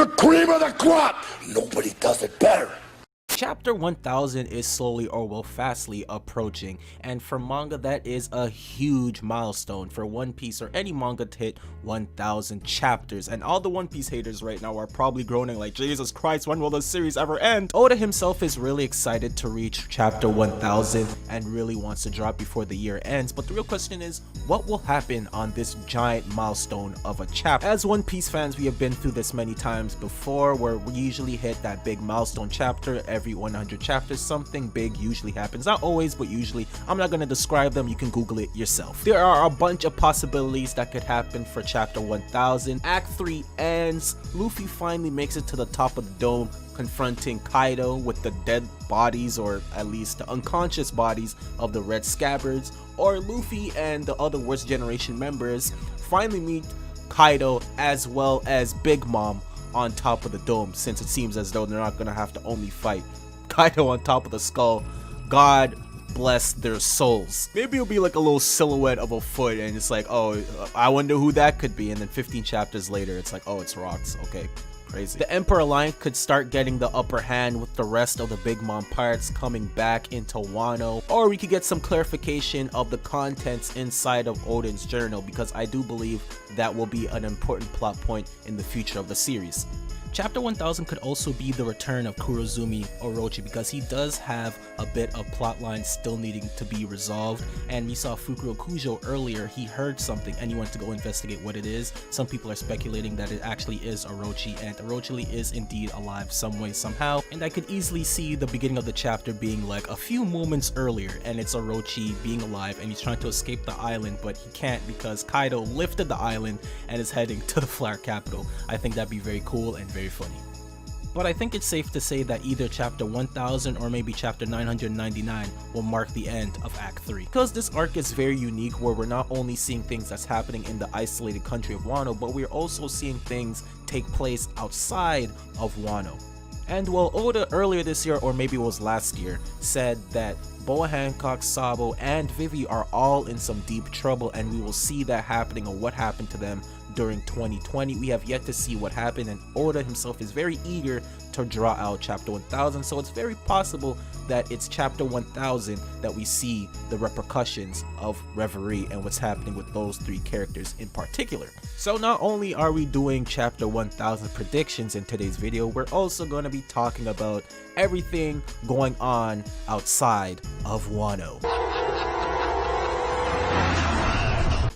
The cream of the crop! Nobody does it better. Chapter 1000 is slowly or well fastly approaching, and for manga that is a huge milestone for One Piece or any manga to hit 1000 chapters. And all the One Piece haters right now are probably groaning like, Jesus Christ, when will the series ever end? Oda himself is really excited to reach chapter 1000 and really wants to drop before the year ends, but the real question is, what will happen on this giant milestone of a chapter? As One Piece fans, we have been through this many times before, where we usually hit that big milestone chapter every 100 chapters. Something big usually happens, not always, but usually. I'm not going to describe them, you can Google it yourself. There are a bunch of possibilities that could happen for chapter 1000. Act 3 ends, Luffy finally makes it to the top of the dome, confronting Kaido with the dead bodies, or at least the unconscious bodies of the Red Scabbards, or Luffy and the other Worst Generation members finally meet Kaido as well as Big Mom on top of the dome, since it seems as though they're not gonna have to only fight Kaido on top of the skull. God bless their souls. Maybe it'll be like a little silhouette of a foot and it's like, oh, I wonder who that could be, and then 15 chapters later it's like, oh, it's rocks. Okay, crazy. The Emperor Alliance could start getting the upper hand with the rest of the Big Mom pirates coming back into Wano, or we could get some clarification of the contents inside of Oden's journal, because I do believe that will be an important plot point in the future of the series. Chapter 1000 could also be the return of Kurozumi Orochi, because he does have a bit of plotline still needing to be resolved, and we saw Fukuro Kujo earlier. He heard something and he went to go investigate what it is. Some people are speculating that it actually is Orochi, and Orochi is indeed alive some way somehow, and I could easily see the beginning of the chapter being like a few moments earlier, and it's Orochi being alive and he's trying to escape the island, but he can't because Kaido lifted the island and is heading to the Flower Capital. I think that'd be very cool and very funny. But I think it's safe to say that either chapter 1000 or maybe chapter 999 will mark the end of Act 3. Because this arc is very unique, where we're not only seeing things that's happening in the isolated country of Wano, but we're also seeing things take place outside of Wano. And while Oda earlier this year, or maybe it was last year, said that Boa Hancock, Sabo, and Vivi are all in some deep trouble, and we will see that happening or what happened to them during 2020. We have yet to see what happened, and Oda himself is very eager to draw out chapter 1000, so it's very possible that it's chapter 1000 that we see the repercussions of Reverie and what's happening with those three characters in particular. So not only are we doing chapter 1000 predictions in today's video, we're also going to be talking about everything going on outside of Wano.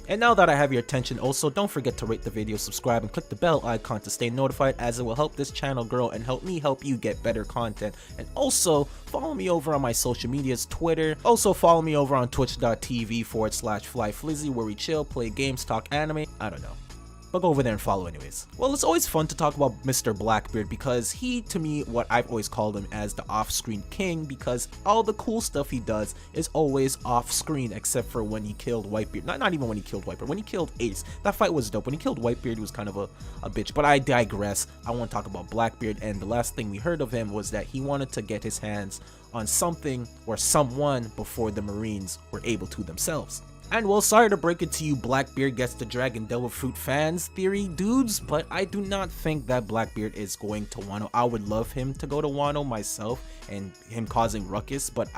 And now that I have your attention, also don't forget to rate the video, subscribe, and click the bell icon to stay notified, as it will help this channel grow and help me help you get better content. And also follow me over on my social medias, Twitter. Also follow me over on twitch.tv/flyflizzy, where we chill, play games, talk anime. I don't know, but go over there and follow anyways. Well, it's always fun to talk about Mr. Blackbeard, because he, to me, what I've always called him as the off-screen king, because all the cool stuff he does is always off-screen, except for when he killed Whitebeard. Not even when he killed Whitebeard, when he killed Ace. That fight was dope. When he killed Whitebeard, he was kind of a bitch, but I digress. I want to talk about Blackbeard, and the last thing we heard of him was that he wanted to get his hands on something or someone before the Marines were able to themselves. And well, sorry to break it to you Blackbeard gets the Dragon Devil Fruit fans theory dudes, but I do not think that Blackbeard is going to Wano. I would love him to go to Wano myself and him causing ruckus, but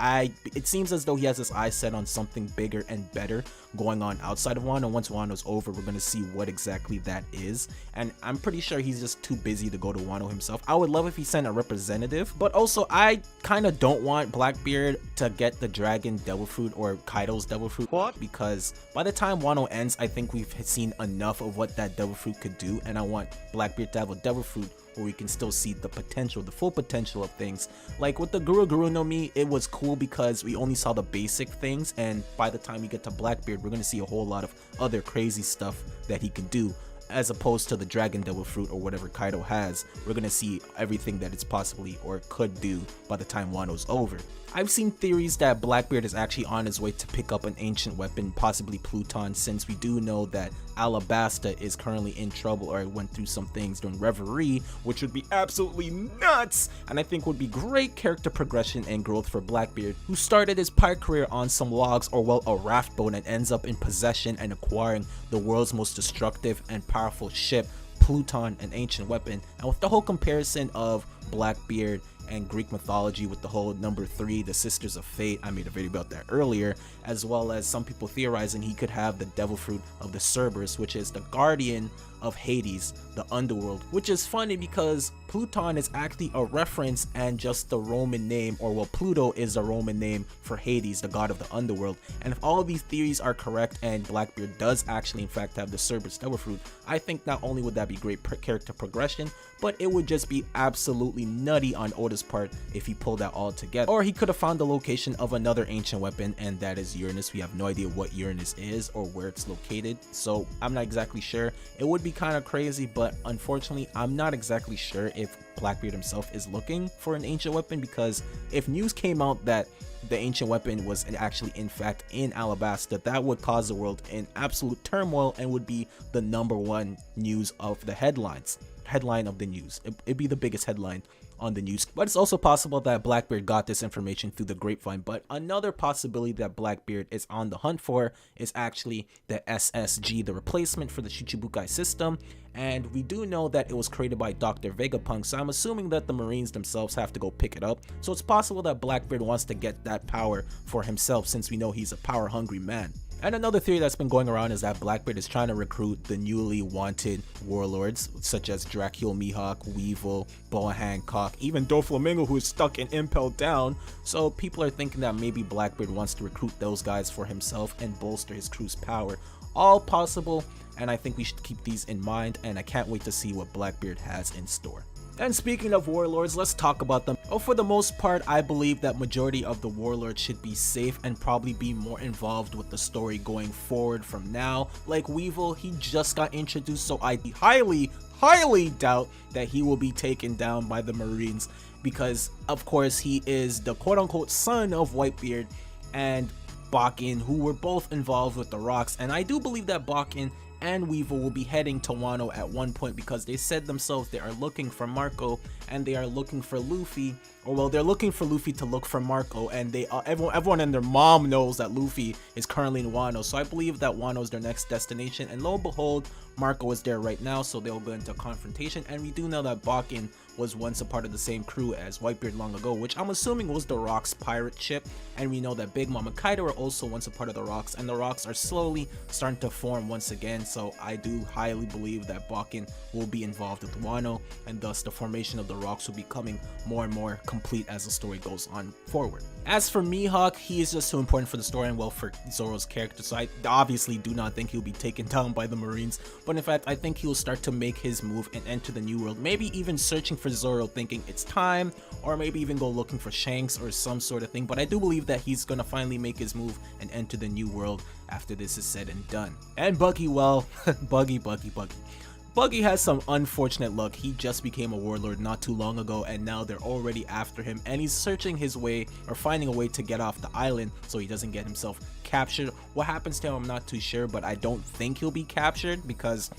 it seems as though he has his eyes set on something bigger and better going on outside of Wano. Once Wano's over, we're going to see what exactly that is, and I'm pretty sure he's just too busy to go to Wano himself. I would love if he sent a representative, but also I kind of don't want Blackbeard to get the Dragon Devil Fruit or Kaido's Devil Fruit. What? Because by the time Wano ends, I think we've seen enough of what that Devil Fruit could do, and I want Blackbeard to have a Devil Fruit where we can still see the potential, the full potential of things. Like with the Guru no Mi, it was cool because we only saw the basic things, and by the time we get to Blackbeard, we're going to see a whole lot of other crazy stuff that he can do. As opposed to the Dragon Devil Fruit or whatever Kaido has, we're going to see everything that it's possibly or could do by the time Wano's over. I've seen theories that Blackbeard is actually on his way to pick up an ancient weapon, possibly Pluton, since we do know that Alabasta is currently in trouble or went through some things during Reverie, which would be absolutely nuts, and I think would be great character progression and growth for Blackbeard, who started his pirate career on some logs or well a raft boat and ends up in possession and acquiring the world's most destructive and powerful ship, Pluton an ancient weapon, and with the whole comparison of Blackbeard and Greek mythology with the whole number 3, the Sisters of Fate, I made a video about that earlier, as well as some people theorizing he could have the devil fruit of the Cerberus, which is the guardian of Hades, the underworld, which is funny because Pluton is actually a reference and just the Roman name, or well, Pluto is the Roman name for Hades, the god of the underworld. And if all of these theories are correct and Blackbeard does actually in fact have the Cerberus devil fruit, I think not only would that be great character progression, but it would just be absolutely nutty on Oda's part if he pulled that all together. Or he could have found the location of another ancient weapon, and that is Uranus. We have no idea what Uranus is or where it's located, so I'm not exactly sure. It would be kind of crazy, but unfortunately I'm not exactly sure if Blackbeard himself is looking for an ancient weapon, because if news came out that the ancient weapon was actually in fact in Alabasta, that would cause the world in absolute turmoil and would be the #1 news of the headline of the news. It'd be the biggest headline on the news. But it's also possible that Blackbeard got this information through the grapevine. But another possibility that Blackbeard is on the hunt for is actually the SSG, the replacement for the Shichibukai system. And we do know that it was created by Dr. Vegapunk, so I'm assuming that the Marines themselves have to go pick it up. So it's possible that Blackbeard wants to get that power for himself, since we know he's a power hungry man. And another theory that's been going around is that Blackbeard is trying to recruit the newly wanted warlords, such as Dracula Mihawk, Weevil, Boa Hancock, even Doflamingo, who is stuck and impelled down. So people are thinking that maybe Blackbeard wants to recruit those guys for himself and bolster his crew's power. All possible, and I think we should keep these in mind, and I can't wait to see what Blackbeard has in store. And speaking of warlords, let's talk about them. For the most part, I believe that majority of the warlords should be safe and probably be more involved with the story going forward from now. Like Weevil, he just got introduced, so I highly doubt that he will be taken down by the Marines, because of course he is the quote-unquote son of Whitebeard and Bakken, who were both involved with the rocks. And I do believe that Bakken and Weevil will be heading to Wano at one point, because they said themselves they are looking for Marco and they are looking for Luffy, or well, they're looking for Luffy to look for Marco, and they everyone and their mom knows that Luffy is currently in Wano. So I believe that Wano is their next destination, and lo and behold, Marco is there right now, so they'll go into confrontation. And we do know that Bakken was once a part of the same crew as Whitebeard long ago, which I'm assuming was the Rocks pirate ship. And we know that Big Mom and Kaido are also once a part of the Rocks, and the Rocks are slowly starting to form once again. So I do highly believe that Bakken will be involved with Wano, and thus the formation of the Rocks will be becoming more and more complete as the story goes on forward. As for Mihawk, he is just too important for the story and well for Zoro's character, so I obviously do not think he'll be taken down by the Marines, but in fact I think he'll start to make his move and enter the New World, maybe even searching for Zoro, thinking it's time, or maybe even go looking for Shanks or some sort of thing. But I do believe that he's gonna finally make his move and enter the New World after this is said and done. And Buggy, well, Buggy has some unfortunate luck. He just became a warlord not too long ago, and now they're already after him, and he's searching his way or finding a way to get off the island so he doesn't get himself captured. What happens to him, I'm not too sure, but I don't think he'll be captured, because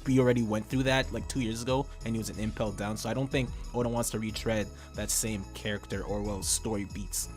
we already went through that like 2 years ago and he was an impelled down, so I don't think Oda wants to retread that same character or well story beats.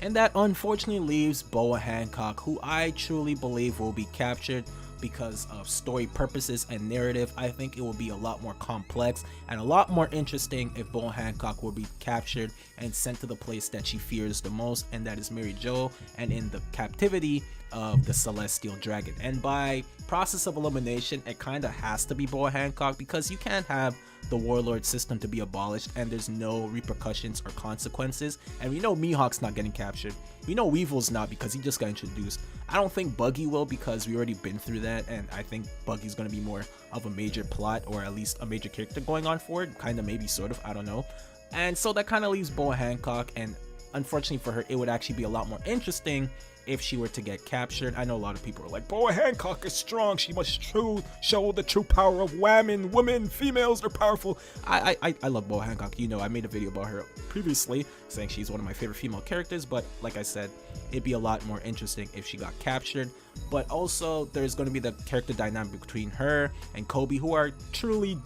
And that unfortunately leaves Boa Hancock, who I truly believe will be captured because of story purposes and narrative. I think it will be a lot more complex and a lot more interesting if Boa Hancock will be captured and sent to the place that she fears the most, and that is Mary Jo, and in the captivity of the Celestial Dragon. And by process of elimination, it kind of has to be Boa Hancock, because you can't have the warlord system to be abolished and there's no repercussions or consequences. And we know Mihawk's not getting captured. We know Weevil's not, because he just got introduced. I don't think Buggy will, because we already been through that, and I think Buggy's going to be more of a major plot, or at least a major character going on forward, kind of, maybe, sort of, I don't know. And so that kind of leaves Boa Hancock, and unfortunately for her, it would actually be a lot more interesting if she were to get captured. I know a lot of people are like, Boa Hancock is strong, she must show the true power of women, females are powerful. I love Boa Hancock, you know, I made a video about her previously saying she's one of my favorite female characters, but like I said, it'd be a lot more interesting if she got captured. But also there's going to be the character dynamic between her and Kobe, who are truly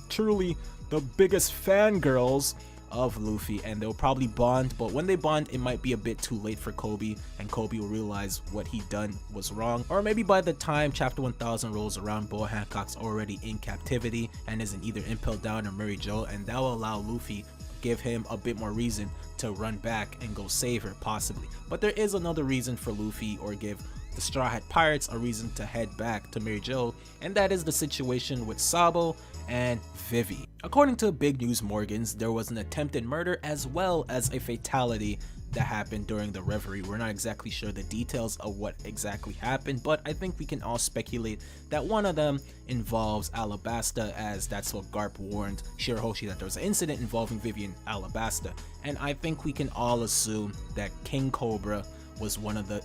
the biggest fangirls of Luffy, and they'll probably bond, but when they bond it might be a bit too late for Kobe, and Kobe will realize what he done was wrong. Or maybe by the time chapter 1000 rolls around, Boa Hancock's already in captivity and isn't either impaled down or Mary Jo, and that will allow Luffy, give him a bit more reason to run back and go save her, possibly. But there is another reason for Luffy, or give the Straw Hat Pirates a reason to head back to Mary Jo, and that is the situation with Sabo and Vivi. According to Big News Morgans, there was an attempted murder as well as a fatality that happened during the reverie. We're not exactly sure the details of what exactly happened, but I think we can all speculate that one of them involves Alabasta, as that's what Garp warned Shirahoshi, that there was an incident involving Vivi and Alabasta. And I think we can all assume that King Cobra was one of the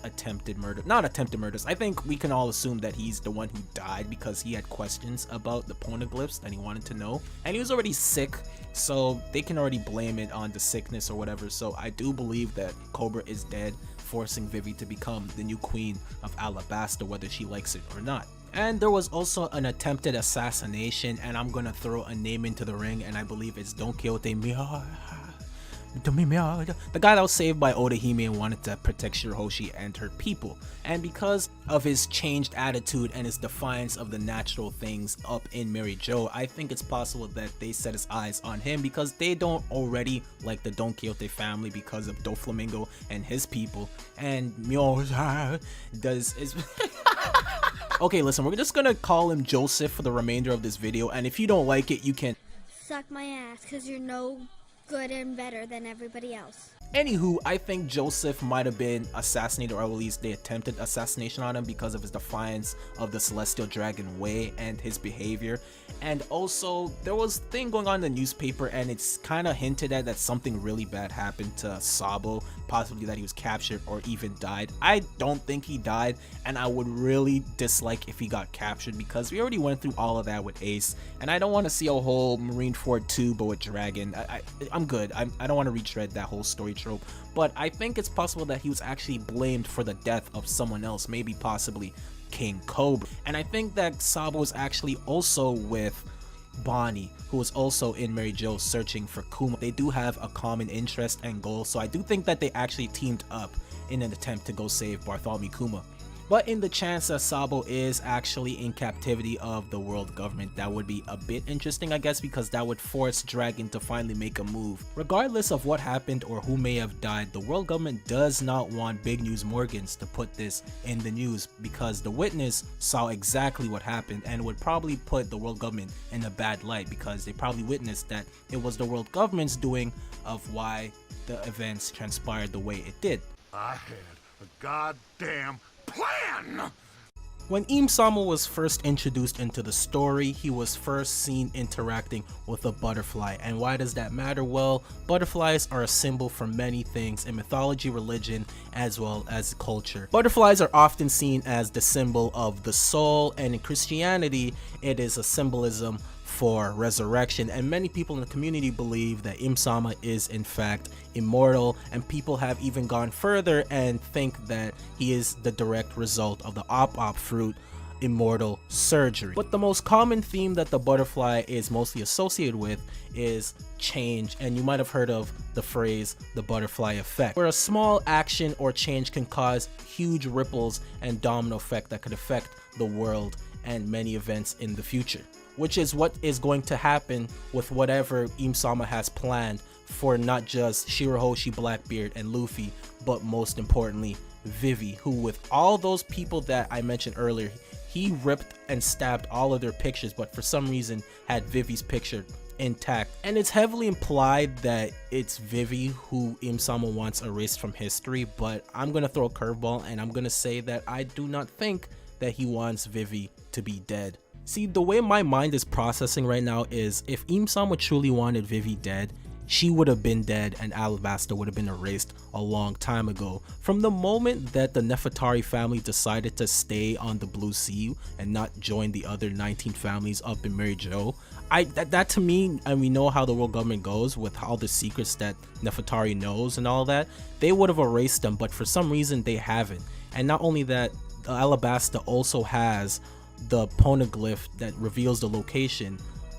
not attempted murders. I think we can all assume that he's the one who died because he had questions about the poneglyphs that he wanted to know, and he was already sick, so they can already blame it on the sickness or whatever. So I do believe that Cobra is dead, forcing Vivi to become the new queen of Alabasta, whether she likes it or not. And there was also an attempted assassination, and I'm gonna throw a name into the ring, and I believe it's Don Quixote the guy that was saved by Odahime and wanted to protect Shirahoshi and her people. And because of his changed attitude and his defiance of the natural things up in Mary Jo, I think it's possible that they set his eyes on him because they don't already like the Don Quixote family because of Doflamingo and his people. And Mio does is okay, listen, we're just gonna call him Joseph for the remainder of this video, and if you don't like it, you can suck my ass because you're no good and better than everybody else. Anywho, I think Joseph might have been assassinated, or at least they attempted assassination on him because of his defiance of the Celestial Dragon way and his behavior. And also, there was a thing going on in the newspaper, and it's kind of hinted at that something really bad happened to Sabo, possibly that he was captured or even died. I don't think he died, and I would really dislike if he got captured because we already went through all of that with Ace, and I don't want to see a whole Marineford 2 but with Dragon. I'm good. I don't want to retread that whole story trope, but I think it's possible that he was actually blamed for the death of someone else, maybe possibly King Cobra. And I think that Sabo is actually also with Bonnie, who is also in Mary Jo searching for Kuma. They do have a common interest and goal, so I do think that they actually teamed up in an attempt to go save Bartholomew Kuma. But in the chance that Sabo is actually in captivity of the world government, that would be a bit interesting, I guess, because that would force Dragon to finally make a move. Regardless of what happened or who may have died, the world government does not want Big News Morgans to put this in the news because the witness saw exactly what happened and would probably put the world government in a bad light because they probably witnessed that it was the world government's doing of why the events transpired the way it did. I had a goddamn plan! When Im-sama was first introduced into the story, he was first seen interacting with a butterfly. And why does that matter? Well, butterflies are a symbol for many things in mythology, religion, as well as culture. Butterflies are often seen as the symbol of the soul, and in Christianity, it is a symbolism for resurrection, and many people in the community believe that Im-sama is in fact immortal, and people have even gone further and think that he is the direct result of the op fruit immortal surgery. But the most common theme that the butterfly is mostly associated with is change, and you might have heard of the phrase the butterfly effect, where a small action or change can cause huge ripples and domino effect that could affect the world and many events in the future, which is what is going to happen with whatever Im-sama has planned for not just Shirahoshi, Blackbeard, and Luffy, but most importantly, Vivi, who with all those people that I mentioned earlier, he ripped and stabbed all of their pictures, but for some reason had Vivi's picture intact. And it's heavily implied that it's Vivi who Im-sama wants erased from history, but I'm gonna throw a curveball and I'm gonna say that I do not think that he wants Vivi to be dead. See, the way my mind is processing right now is if Im-sama truly wanted Vivi dead, she would have been dead and Alabasta would have been erased a long time ago. From the moment that the Nefertari family decided to stay on the Blue Sea and not join the other 19 families up in Mary Jo, that to me, and we know how the world government goes with all the secrets that Nefertari knows and all that, they would have erased them, but for some reason they haven't. And not only that, Alabasta also has the poneglyph that reveals the location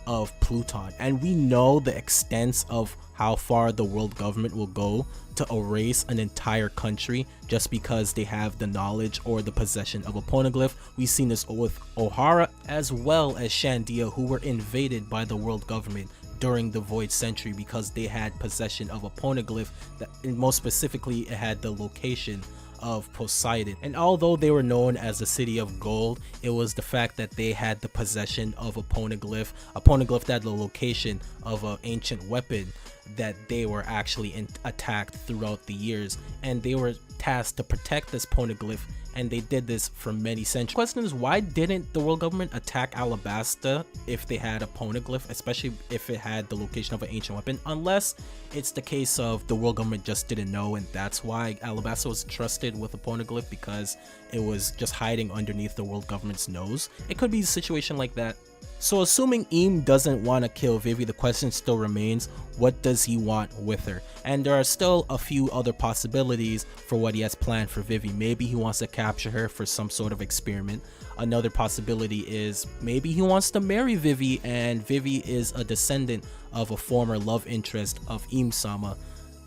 of Pluton, and we know the extents of how far the world government will go to erase an entire country just because they have the knowledge or the possession of a poneglyph. We've seen this with Ohara as well as Shandia, who were invaded by the world government during the Void Century because they had possession of a poneglyph that, and most specifically, it had the location of Poseidon. And although they were known as the City of Gold, it was the fact that they had the possession of a poneglyph that had the location of an ancient weapon that they were actually attacked throughout the years, and they were tasked to protect this poneglyph, and they did this for many centuries. The question is, why didn't the world government attack Alabasta if they had a poneglyph, especially if it had the location of an ancient weapon? Unless it's the case of the world government just didn't know, and that's why Alabasta was trusted with a poneglyph, because it was just hiding underneath the world government's nose. It could be a situation like that. So assuming Im doesn't want to kill Vivi, the question still remains, what does he want with her? And there are still a few other possibilities for what he has planned for Vivi. Maybe he wants to capture her for some sort of experiment. Another possibility is maybe he wants to marry Vivi, and Vivi is a descendant of a former love interest of Im-sama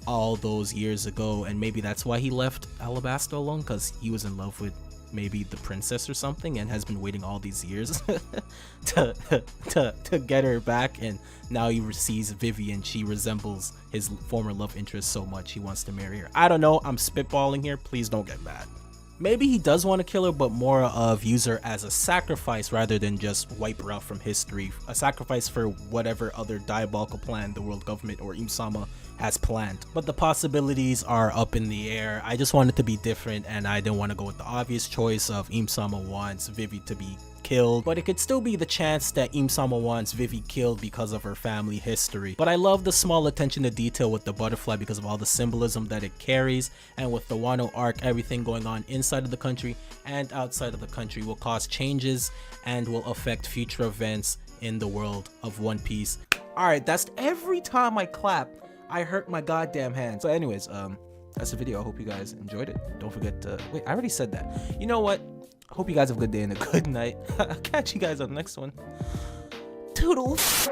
all those years ago, and maybe that's why he left Alabasta alone, because he was in love with maybe the princess or something and has been waiting all these years to get her back, and now he sees Vivi and she resembles his former love interest so much he wants to marry her. I don't know, I'm spitballing here, please don't get mad. Maybe he does want to kill her, but more of use her as a sacrifice rather than just wipe her out from history. A sacrifice for whatever other diabolical plan the world government or Im-sama has planned. But the possibilities are up in the air. I just want it to be different, and I didn't want to go with the obvious choice of Im-sama wants Vivi to be killed, but it could still be the chance that Im-sama wants Vivi killed because of her family history. But I love the small attention to detail with the butterfly because of all the symbolism that it carries, and with the Wano arc, everything going on inside of the country and outside of the country will cause changes and will affect future events in the world of One Piece. Alright, that's every time I clap, I hurt my goddamn hand. So anyways, that's the video. I hope you guys enjoyed it. Don't forget to, wait, I already said that. You know what? Hope you guys have a good day and a good night. I'll catch you guys on the next one. Toodles.